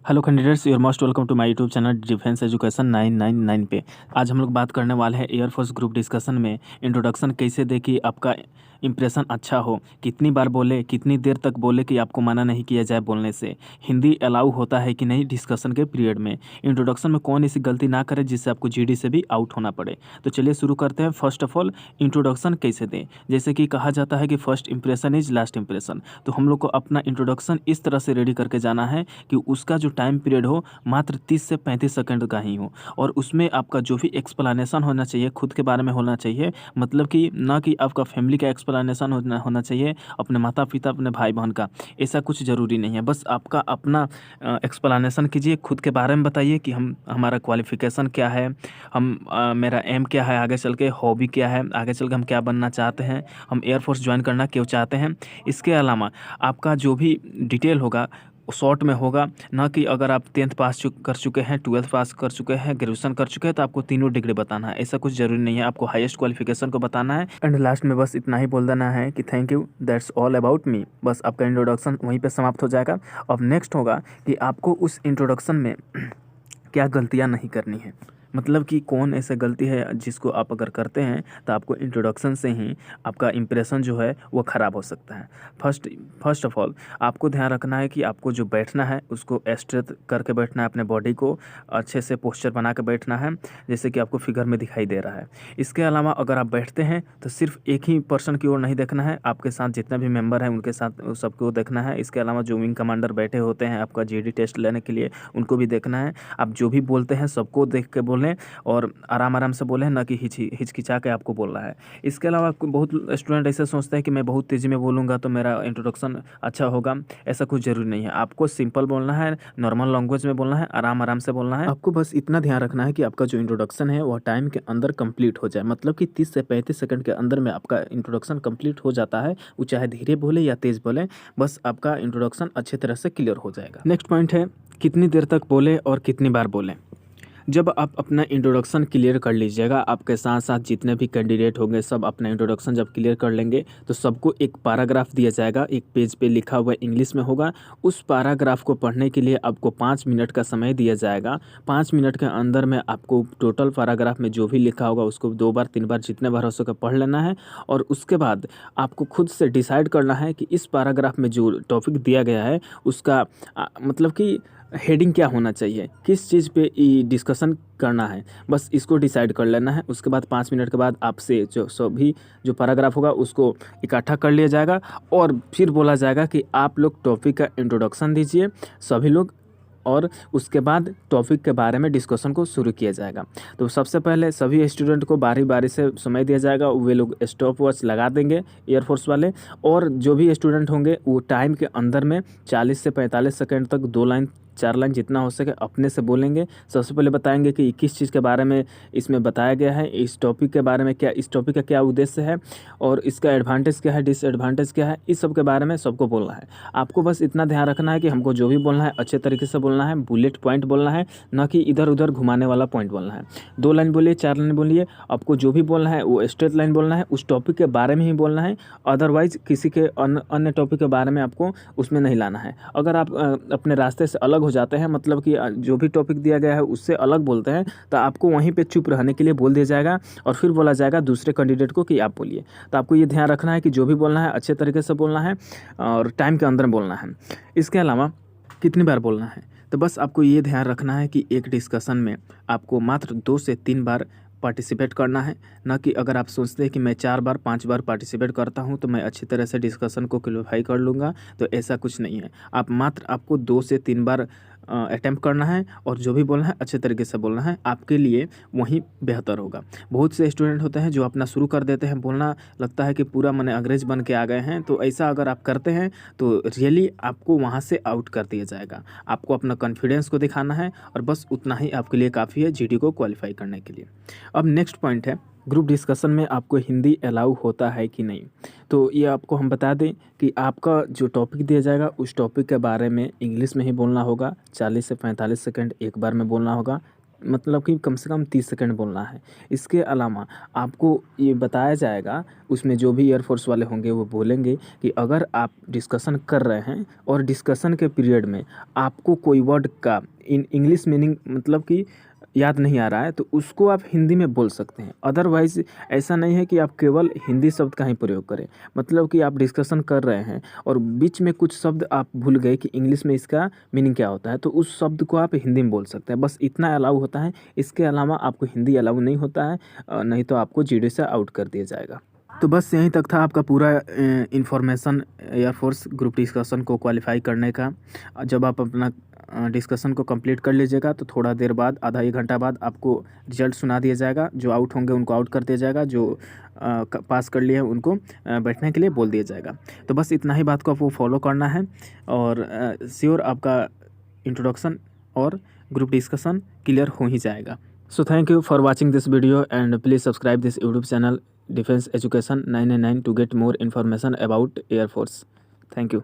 Hello candidates, your most welcome to my YouTube channel defence education 999 पे। आज हम लोग बात करने वाले हैं एयरफोर्स ग्रुप डिस्कशन में इंट्रोडक्शन कैसे दे कि आपका इंप्रेशन अच्छा हो। कितनी बार बोले, कितनी देर तक बोले कि आपको मना नहीं किया जाए बोलने से। हिंदी अलाउ होता है कि नहीं डिस्कशन के पीरियड में। इंट्रोडक्शन में कौन ऐसी गलती ना करे जिससे आपको जीडी से भी आउट होना पड़े। तो चलिए शुरू करते हैं। फर्स्ट ऑफ ऑल इंट्रोडक्शन कैसे दें। जैसे कि कहा जाता है कि first impression is last impression. तो हम लोग को अपना इंट्रोडक्शन इस तरह से रेडी करके जाना है कि उसका जो टाइम पीरियड हो मात्र 30 से 35 सेकंड का ही हो, और उसमें आपका जो भी एक्सप्लेनेशन होना चाहिए खुद के बारे में होना चाहिए। मतलब कि ना कि आपका फैमिली का एक्सप्लेनेशन होना चाहिए, अपने माता पिता अपने भाई बहन का, ऐसा कुछ ज़रूरी नहीं है। बस आपका अपना एक्सप्लेनेशन कीजिए, खुद के बारे में बताइए कि हमारा क्वालिफ़िकेशन क्या है, मेरा एम क्या है आगे चल के, हॉबी क्या है, आगे चल के हम क्या बनना चाहते हैं, हम एयरफोर्स ज्वाइन करना क्यों चाहते हैं। इसके अलावा आपका जो भी डिटेल होगा शॉर्ट में होगा, ना कि अगर आप 10th पास कर चुके हैं, 12th पास कर चुके हैं, ग्रेजुएशन कर चुके हैं तो आपको तीनों डिग्री बताना है। ऐसा कुछ ज़रूरी नहीं है, आपको हाईएस्ट क्वालिफिकेशन को बताना है। एंड लास्ट में बस इतना ही बोल देना है कि thank you, that's all about me. बस आपका इंट्रोडक्शन वहीं पे समाप्त हो जाएगा। अब नेक्स्ट होगा कि आपको उस इंट्रोडक्शन में क्या गलतियाँ नहीं करनी है। मतलब कि कौन ऐसा गलती है जिसको आप अगर करते हैं तो आपको इंट्रोडक्शन से ही आपका इंप्रेशन जो है वो ख़राब हो सकता है। फर्स्ट ऑफ ऑल आपको ध्यान रखना है कि आपको जो बैठना है उसको स्ट्रेट करके बैठना है, अपने बॉडी को अच्छे से पोस्चर बना के बैठना है, जैसे कि आपको फिगर में दिखाई दे रहा है। इसके अलावा अगर आप बैठते हैं तो सिर्फ एक ही पर्सन की ओर नहीं देखना है, आपके साथ जितने भी मेंबर हैं उनके साथ सबको देखना है। इसके अलावा जो विंग कमांडर बैठे होते हैं आपका जीडी टेस्ट लेने के लिए, उनको भी देखना है। आप जो भी बोलते हैं सबको देख के बोलें और आराम आराम से बोलें, ना कि हिचकिचा के आपको बोलना है। इसके अलावा बहुत स्टूडेंट ऐसे सोचते हैं कि मैं बहुत तेज़ी में बोलूँगा तो मेरा इंट्रोडक्शन अच्छा होगा। ऐसा कुछ ज़रूरी नहीं है, आपको सिंपल बोलना है, नॉर्मल लैंग्वेज में बोलना है, आराम आराम से बोलना है। आपको बस इतना ध्यान रखना है कि आपका जो इंट्रोडक्शन है वह टाइम के अंदर कंप्लीट हो जाए। मतलब कि 30 से 35 सेकंड के अंदर में आपका इंट्रोडक्शन कंप्लीट हो जाता है। वो चाहे धीरे बोले या तेज़ बोले, बस आपका इंट्रोडक्शन अच्छे तरह से क्लियर हो जाएगा। नेक्स्ट पॉइंट है कितनी देर तक बोले और कितनी बार बोलें। जब आप अपना इंट्रोडक्शन क्लियर कर लीजिएगा, आपके साथ साथ जितने भी कैंडिडेट होंगे सब अपना इंट्रोडक्शन जब क्लियर कर लेंगे तो सबको एक पैराग्राफ दिया जाएगा, एक पेज पे लिखा हुआ इंग्लिश में होगा। उस पैराग्राफ को पढ़ने के लिए आपको 5 मिनट का समय दिया जाएगा। 5 मिनट के अंदर में आपको टोटल पैराग्राफ में जो भी लिखा होगा उसको 2 बार 3 बार जितने बार हो सके पढ़ लेना है। और उसके बाद आपको खुद से डिसाइड करना है कि इस पैराग्राफ में जो टॉपिक दिया गया है उसका मतलब कि हेडिंग क्या होना चाहिए, किस चीज़ पे डिस्कशन करना है, बस इसको डिसाइड कर लेना है। उसके बाद 5 मिनट के बाद आपसे जो सभी जो पैराग्राफ होगा उसको इकट्ठा कर लिया जाएगा और फिर बोला जाएगा कि आप लोग टॉपिक का इंट्रोडक्शन दीजिए सभी लोग, और उसके बाद टॉपिक के बारे में डिस्कशन को शुरू किया जाएगा। तो सबसे पहले सभी स्टूडेंट को बारी बारी से समय दिया जाएगा, वे लोग स्टॉप वॉच लगा देंगे एयरफोर्स वाले, और जो भी स्टूडेंट होंगे वो टाइम के अंदर में 40 से 45 सेकंड तक 2 लाइन 4 लाइन जितना हो सके अपने से बोलेंगे। सबसे पहले बताएंगे कि किस चीज़ के बारे में इसमें बताया गया है, इस टॉपिक के बारे में क्या, इस टॉपिक का क्या उद्देश्य है और इसका एडवांटेज क्या है, डिसएडवांटेज क्या है, इस सब के बारे में सबको बोलना है। आपको बस इतना ध्यान रखना है कि हमको जो भी बोलना है अच्छे तरीके से बोलना है, बुलेट पॉइंट बोलना है, ना कि इधर उधर घुमाने वाला पॉइंट बोलना है। 2 लाइन बोलिए, 4 लाइन बोलिए, आपको जो भी बोलना है वो स्ट्रेट लाइन बोलना है, उस टॉपिक के बारे में ही बोलना है। अदरवाइज किसी के अन्य टॉपिक के बारे में आपको उसमें नहीं लाना है। अगर आप अपने रास्ते से अलग हो जाते हैं, मतलब कि जो भी टॉपिक दिया गया है उससे अलग बोलते हैं, तो आपको वहीं पे चुप रहने के लिए बोल दिया जाएगा और फिर बोला जाएगा दूसरे कैंडिडेट को कि आप बोलिए। तो आपको ये ध्यान रखना है कि जो भी बोलना है अच्छे तरीके से बोलना है और टाइम के अंदर बोलना है। इसके अलावा कितनी बार बोलना है, तो बस आपको ये ध्यान रखना है कि एक डिस्कशन में आपको मात्र 2 से 3 बार पार्टिसिपेट करना है, ना कि अगर आप सोचते हैं कि मैं 4 बार 5 बार पार्टिसिपेट करता हूं तो मैं अच्छी तरह से डिस्कशन को क्लियरफाई कर लूँगा, तो ऐसा कुछ नहीं है। आपको 2 से 3 बार अटेम्प्ट करना है और जो भी बोलना है अच्छे तरीके से बोलना है, आपके लिए वही बेहतर होगा। बहुत से स्टूडेंट होते हैं जो अपना शुरू कर देते हैं बोलना, लगता है कि पूरा मैंने अंग्रेज बन के आ गए हैं, तो ऐसा अगर आप करते हैं तो रियली आपको वहाँ से आउट कर दिया जाएगा। आपको अपना कॉन्फिडेंस को दिखाना है और बस उतना ही आपके लिए काफ़ी है जीडी को क्वालिफाई करने के लिए। अब नेक्स्ट पॉइंट है ग्रुप डिस्कशन में आपको हिंदी अलाउ होता है कि नहीं। तो ये आपको हम बता दें कि आपका जो टॉपिक दिया जाएगा उस टॉपिक के बारे में इंग्लिश में ही बोलना होगा। 40 से 45 सेकंड एक बार में बोलना होगा। मतलब कि कम से कम 30 सेकंड बोलना है। इसके अलावा आपको ये बताया जाएगा, उसमें जो भी एयरफोर्स वाले होंगे वो बोलेंगे कि अगर आप डिस्कशन कर रहे हैं और डिस्कशन के पीरियड में आपको कोई वर्ड का इंग्लिश मीनिंग मतलब कि याद नहीं आ रहा है तो उसको आप हिंदी में बोल सकते हैं। अदरवाइज़ ऐसा नहीं है कि आप केवल हिंदी शब्द का ही प्रयोग करें। मतलब कि आप डिस्कशन कर रहे हैं और बीच में कुछ शब्द आप भूल गए कि इंग्लिश में इसका मीनिंग क्या होता है, तो उस शब्द को आप हिंदी में बोल सकते हैं। बस इतना अलाउ होता है, इसके अलावा आपको हिंदी अलाउ नहीं होता है, नहीं तो आपको जीडी से आउट कर दिया जाएगा। तो बस यहीं तक था आपका पूरा इन्फॉर्मेशन एयरफोर्स ग्रुप डिस्कशन को क्वालिफाई करने का। जब आप अपना डिस्कशन को कंप्लीट कर लीजिएगा तो थोड़ा देर बाद, आधा 1 घंटा बाद आपको रिजल्ट सुना दिया जाएगा। जो आउट होंगे उनको आउट कर दिया जाएगा, जो पास कर लिए हैं उनको बैठने के लिए बोल दिया जाएगा। तो बस इतना ही बात को आपको फॉलो करना है और श्योर आपका इंट्रोडक्शन और ग्रुप डिस्कशन क्लियर हो ही जाएगा। So thank you for watching this video and please subscribe this YouTube channel Defense Education 999 to get more information about Air Force. Thank you.